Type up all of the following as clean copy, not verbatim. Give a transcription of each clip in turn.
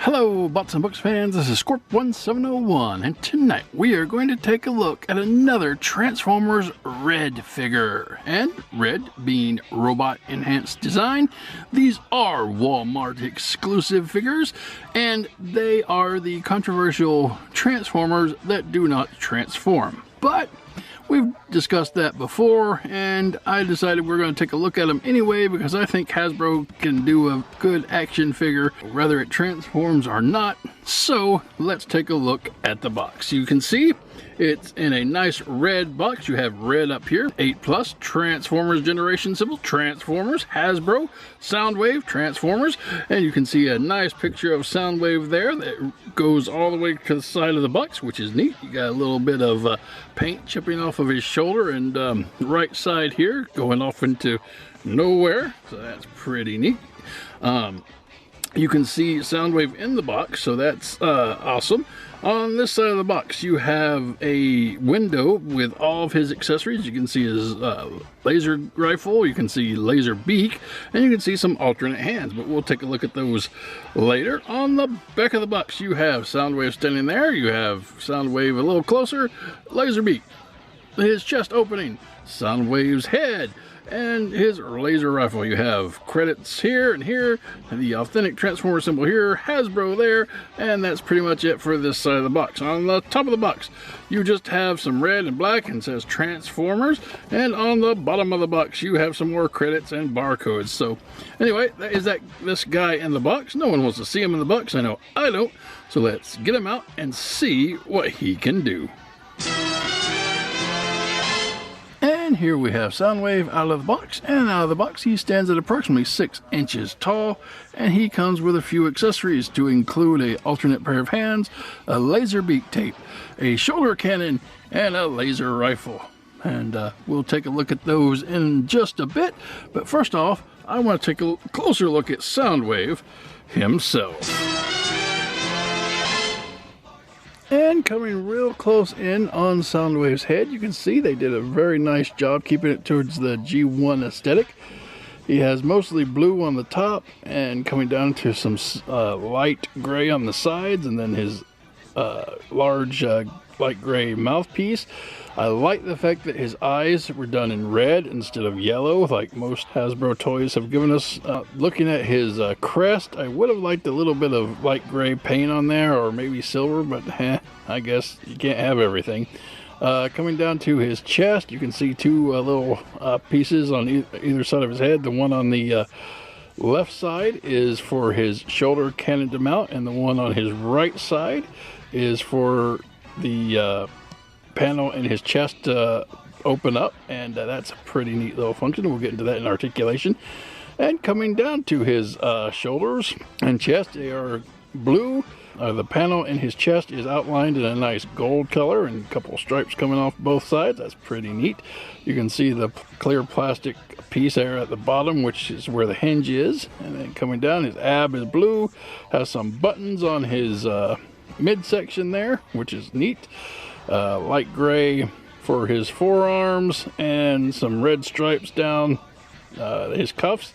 Hello, Bots and Books fans, this is Scorp1701, and tonight we are going to take a look at another Transformers R.E.D figure. And R.E.D being Robot Enhanced Design, these are Walmart exclusive figures, and they are the controversial Transformers that do not transform. But we've discussed that before, and I decided we're going to take a look at them anyway because I think Hasbro can do a good action figure, whether it transforms or not. So let's take a look at the box. You can see it's in a nice red box. You have red up here, 8+, Transformers generation symbol, Transformers, Hasbro, Soundwave, Transformers, and you can see a nice picture of Soundwave there that goes all the way to the side of the box, which is neat. You got a little bit of paint chipping off of his shoulder and right side here going off into nowhere, so that's pretty neat. You can see Soundwave in the box, so that's awesome. On this side of the box, you have a window with all of his accessories. You can see his laser rifle, you can see laser beak, and you can see some alternate hands, but we'll take a look at those later. On the back of the box, you have Soundwave standing there. You have Soundwave a little closer, laser beak, his chest opening, Soundwave's head, and his laser rifle. You have credits here and here, and the authentic Transformer symbol here, Hasbro there, and that's pretty much it for this side of the box. On the top of the box, you just have some red and black and says Transformers, and on the bottom of the box, you have some more credits and barcodes. So anyway, that is this guy in the box. No one wants to see him in the box. I know I don't. So let's get him out and see what he can do. And here we have Soundwave out of the box, and out of the box he stands at approximately 6 inches tall, and he comes with a few accessories to include a alternate pair of hands, a laser beak tape, a shoulder cannon, and a laser rifle. And we'll take a look at those in just a bit, but first off I want to take a closer look at Soundwave himself. And coming real close in on Soundwave's head, you can see they did a very nice job keeping it towards the G1 aesthetic. He has mostly blue on the top and coming down to some light gray on the sides, and then his large light gray mouthpiece. I like the fact that his eyes were done in red instead of yellow like most Hasbro toys have given us. Looking at his crest, I would have liked a little bit of light gray paint on there, or maybe silver, but I guess you can't have everything. Coming down to his chest, you can see two little pieces on either side of his head. The one on the left side is for his shoulder cannon to mount, and the one on his right side is for the panel in his chest to open up, and that's a pretty neat little function. We'll get into that in articulation. And coming down to his shoulders and chest, they are blue. The panel in his chest is outlined in a nice gold color and a couple of stripes coming off both sides. That's pretty neat. You can see the clear plastic piece there at the bottom, which is where the hinge is. And then coming down, his ab is blue, has some buttons on his midsection there, which is neat. Light gray for his forearms and some red stripes down his cuffs,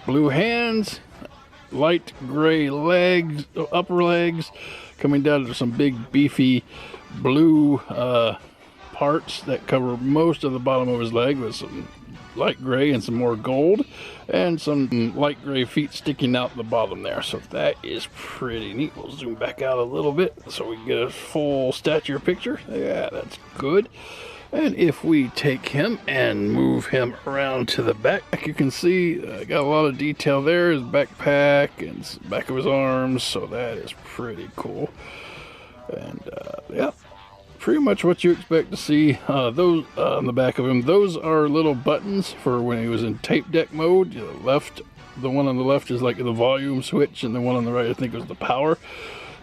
blue hands, light gray legs, upper legs, coming down to some big beefy blue parts that cover most of the bottom of his leg with some light gray and some more gold, and some light gray feet sticking out the bottom there. So that is pretty neat. We'll zoom back out a little bit so we can get a full stature picture. Yeah, that's good. And if we take him and move him around to the back, you can see got a lot of detail there. His backpack and back of his arms, so that is pretty cool. And yeah, pretty much what you expect to see. Those on the back of him, those are little buttons for when he was in tape deck mode. The one on the left is like the volume switch, and the one on the right I think was the power.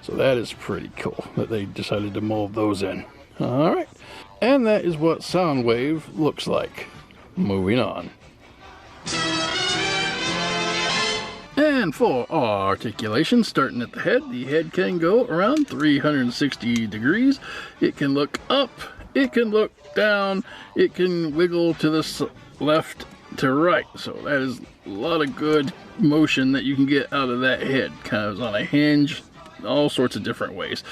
So that is pretty cool that they decided to mold those in. All right, and that is what Soundwave looks like. Moving on. And for articulation, starting at the head can go around 360 degrees. It can look up, it can look down, it can wiggle to the left to right. So that is a lot of good motion that you can get out of that head. Kind of on a hinge, all sorts of different ways.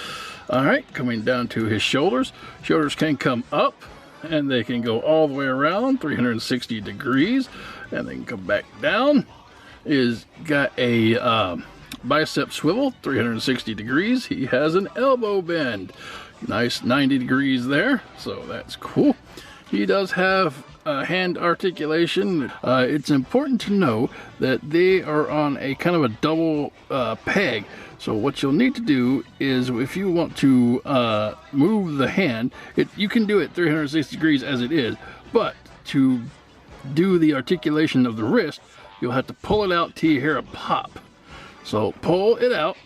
All right, coming down to his shoulders. Shoulders can come up, and they can go all the way around 360 degrees, and they can come back down. He's got a bicep swivel, 360 degrees. He has an elbow bend, nice 90 degrees there, so that's cool. He does have hand articulation. It's important to know that they are on a kind of a double peg. So what you'll need to do is, if you want to move the hand, you can do it 360 degrees as it is, but to do the articulation of the wrist, you'll have to pull it out till you hear a pop. So pull it out.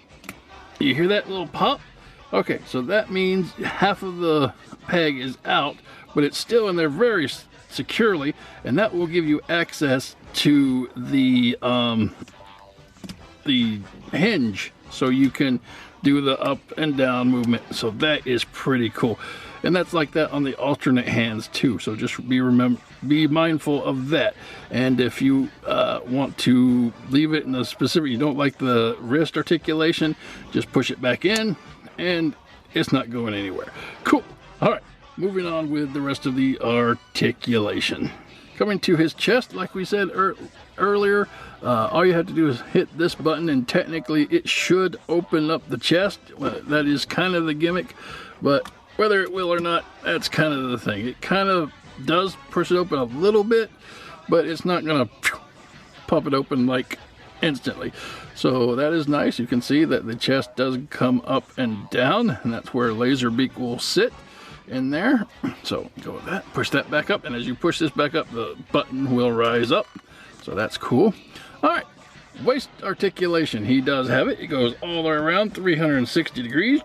You hear that little pop? Okay, so that means half of the peg is out, but it's still in there very securely, and that will give you access to the hinge, so you can do the up and down movement. So that is pretty cool, and that's like that on the alternate hands too. So just be mindful of that. And if you want to leave it in a specific, you don't like the wrist articulation, just push it back in, and it's not going anywhere. Cool. All right. Moving on with the rest of the articulation. Coming to his chest, like we said earlier, all you have to do is hit this button, and technically it should open up the chest. That is kind of the gimmick, but whether it will or not, that's kind of the thing. It kind of does push it open a little bit, but it's not going to pop it open like instantly. So that is nice. You can see that the chest does come up and down, and that's where Laser Beak will sit in there. So go with that, push that back up, and as you push this back up, the button will rise up. So that's cool. All right, waist articulation, he does have it. It goes all the way around 360 degrees,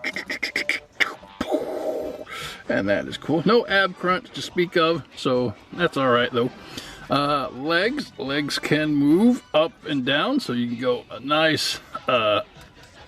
and that is cool. No ab crunch to speak of, so that's all right though. Legs can move up and down, so you can go a nice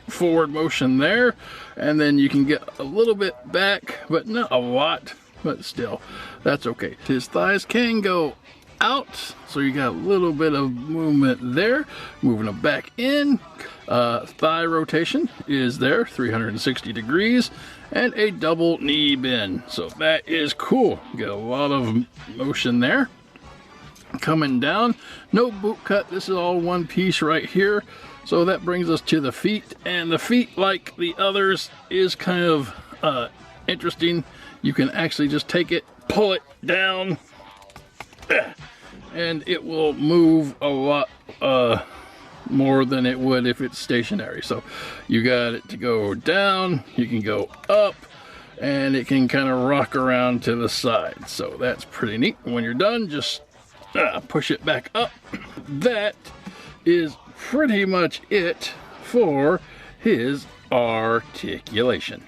forward motion there, and then you can get a little bit back, but not a lot, but still that's okay. His thighs can go out, so you got a little bit of movement there, moving them back in. Thigh rotation is there, 360 degrees, and a double knee bend, so that is cool. You get a lot of motion there. Coming down, no boot cut, this is all one piece right here. So that brings us to the feet, and the feet, like the others, is kind of interesting. You can actually just take it, pull it down, and it will move a lot more than it would if it's stationary. So you got it to go down, you can go up, and it can kind of rock around to the side. So that's pretty neat. When you're done, just push it back up. That is pretty much it for his articulation.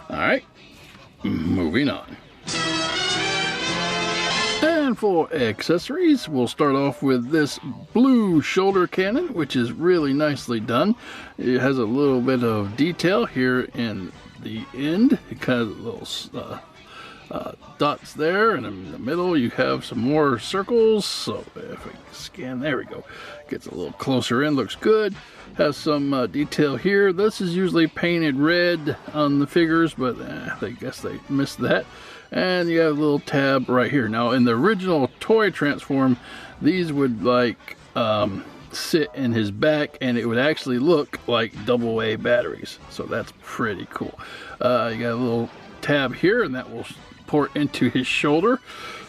All right, moving on. And for accessories, we'll start off with this blue shoulder cannon, which is really nicely done. It has a little bit of detail here in the end. It kind of little dots there, and in the middle you have some more circles. So if I scan, there we go, gets a little closer in, looks good. Has some detail here. This is usually painted red on the figures, but I guess they missed that. And you have a little tab right here. Now in the original toy transform, these would like sit in his back, and it would actually look like AA batteries. So that's pretty cool. You got a little tab here, and that will port into his shoulder.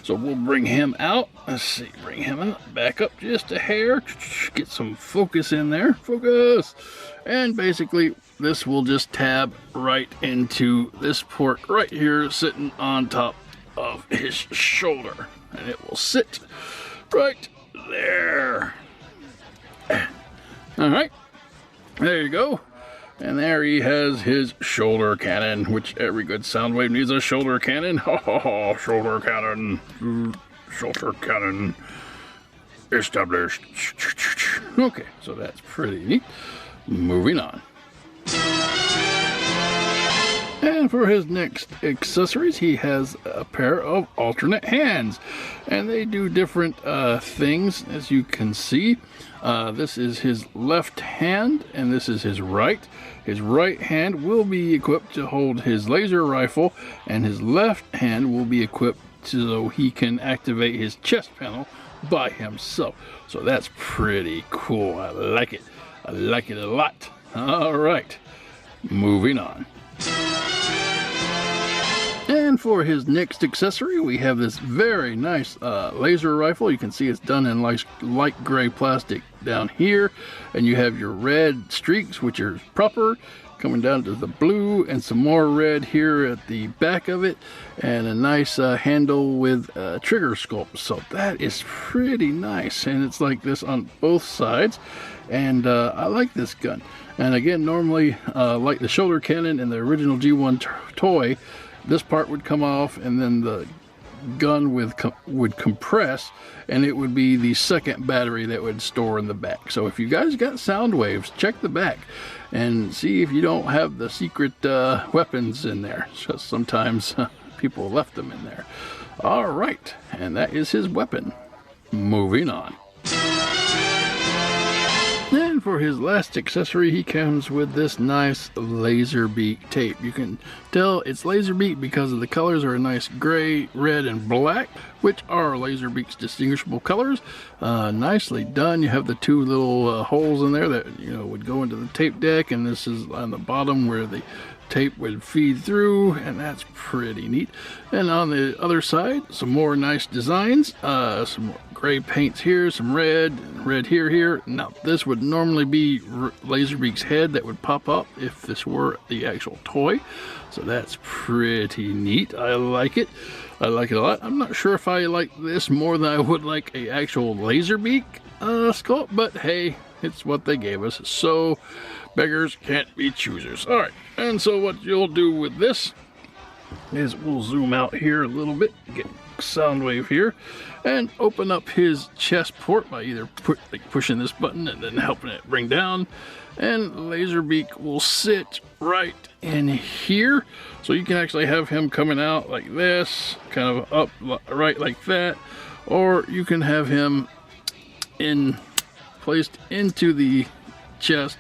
So we'll bring him out. Let's see, bring him back up just a hair. Get some focus in there. Focus. And basically this will just tab right into this port right here, sitting on top of his shoulder. And it will sit right there. All right, there you go. And there he has his shoulder cannon, which every good Soundwave needs a shoulder cannon. Ha ha ha, shoulder cannon. Shoulder cannon established. Okay, so that's pretty neat. Moving on. And And for his next accessories, he has a pair of alternate hands, and they do different things, as you can see. This is his left hand, and this is his right. His right hand will be equipped to hold his laser rifle, and his left hand will be equipped so he can activate his chest panel by himself. So that's pretty cool. I like it. I like it a lot. All right, moving on. And for his next accessory, we have this very nice laser rifle. You can see it's done in light gray plastic down here, and you have your red streaks, which are proper, coming down to the blue, and some more red here at the back of it, and a nice handle with trigger sculpt. So that is pretty nice, and it's like this on both sides, and I like this gun. And again, normally like the shoulder cannon in the original G1 toy, this part would come off, and then the gun would compress, and it would be the second battery that would store in the back. So if you guys got Soundwaves, check the back and see if you don't have the secret weapons in there, because sometimes people left them in there. All right, and that is his weapon. Moving on. And for his last accessory, he comes with this nice laser beak tape. You can tell it's laser beak because of the colors are a nice gray, red, and black, which are laser beak's distinguishable colors. Nicely done. You have the two little holes in there that would go into the tape deck, and this is on the bottom where the tape would feed through, and that's pretty neat. And on the other side, some more nice designs, some more gray paints here, some red here. Now this would normally be Laserbeak's head that would pop up if this were the actual toy, so that's pretty neat. I like it. I like it a lot. I'm not sure if I like this more than I would like a actual Laserbeak sculpt, but hey, it's what they gave us, so beggars can't be choosers. All right, and so what you'll do with this is we'll zoom out here a little bit, get Soundwave here, and open up his chest port by either pushing this button and then helping it bring down, and Laserbeak will sit right in here. So you can actually have him coming out like this, kind of up right like that, or you can have him placed into the chest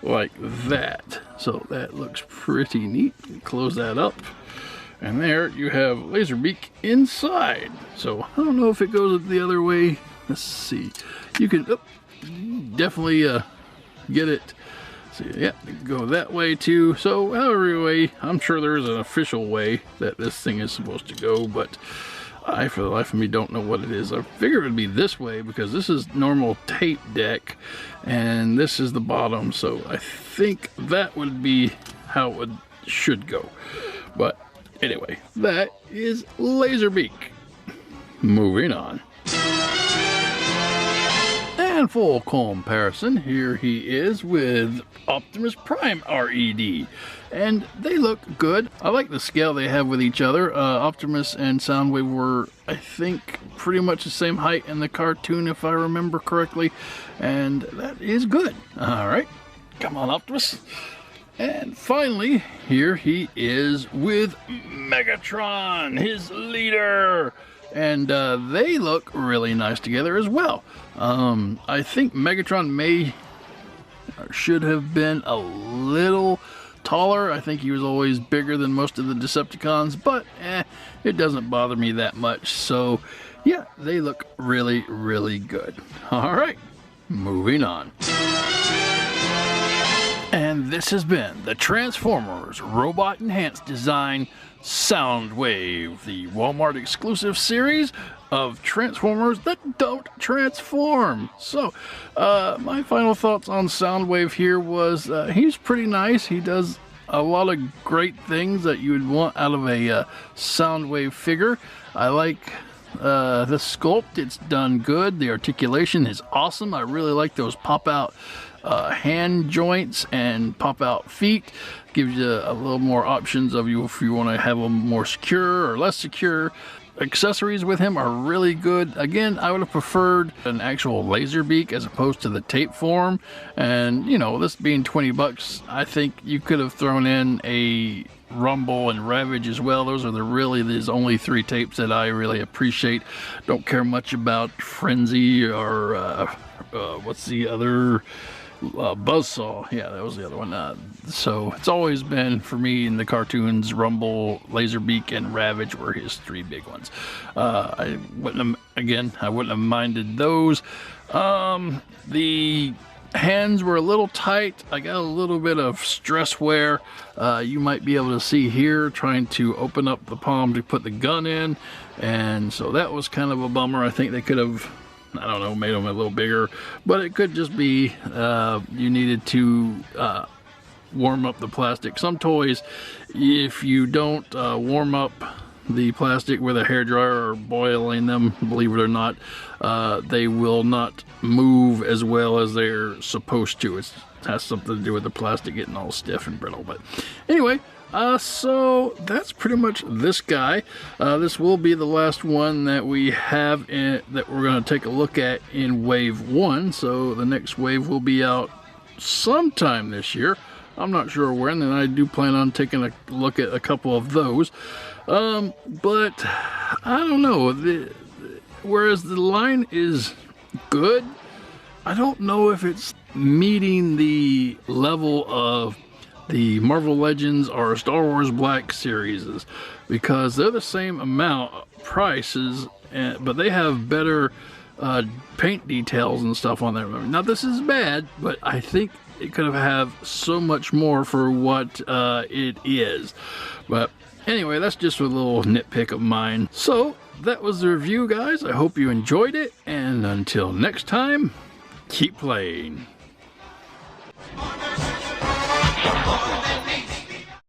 like that. So that looks pretty neat. Close that up, and there you have Laserbeak inside. So I don't know if it goes the other way. Let's see. You can definitely get it. See, yeah, go that way too. So however way, I'm sure there is an official way that this thing is supposed to go, but I, for the life of me, don't know what it is. I figure it would be this way because this is normal tape deck and this is the bottom, so I think that would be how it should go. But anyway, that is Laserbeak. Moving on. And full comparison, here he is with Optimus Prime R.E.D. And they look good. I like the scale they have with each other. Optimus and Soundwave were, I think, pretty much the same height in the cartoon, if I remember correctly. And that is good. All right, come on, Optimus. And finally, here he is with Megatron, his leader. And they look really nice together as well. I think Megatron should have been a little taller. I think he was always bigger than most of the Decepticons, but it doesn't bother me that much. So yeah, they look really, really good. All right, moving on. And this has been the Transformers Robot Enhanced Design Soundwave, the Walmart exclusive series of Transformers that don't transform. So, my final thoughts on Soundwave here was he's pretty nice. He does a lot of great things that you would want out of a Soundwave figure. I like the sculpt. It's done good. The articulation is awesome. I really like those pop-out hand joints and pop-out feet. Gives you a little more options of you if you want to have them more secure or less secure. Accessories with him are really good. Again, I would have preferred an actual Laserbeak as opposed to the tape form. And you know, this being $20, I think you could have thrown in a Rumble and Ravage as well. Those are these only 3 tapes that I really appreciate. Don't care much about Frenzy or what's the other? Buzzsaw. Yeah, that was the other one. So it's always been for me in the cartoons, Rumble, Laserbeak, and Ravage were his 3 big ones. I wouldn't have minded those. The hands were a little tight. I got a little bit of stress wear. You might be able to see here, trying to open up the palm to put the gun in, and so that was kind of a bummer. I think they could have, I don't know, made them a little bigger, but it could just be you needed to warm up the plastic. Some toys, if you don't warm up the plastic with a hairdryer or boiling them, believe it or not, they will not move as well as they're supposed to. It has something to do with the plastic getting all stiff and brittle. But anyway, so that's pretty much this guy. This will be the last one that we have that we're going to take a look at in Wave 1. So the next wave will be out sometime this year. I'm not sure when, and I do plan on taking a look at a couple of those. But I don't know. Whereas the line is good, I don't know if it's meeting the level of the Marvel Legends or Star Wars Black series, because they're the same amount prices, but they have better paint details and stuff on there. Now this is bad, but I think it could have so much more for what it is. But anyway, that's just a little nitpick of mine. So that was the review, guys. I hope you enjoyed it, and until next time, keep playing. Oh,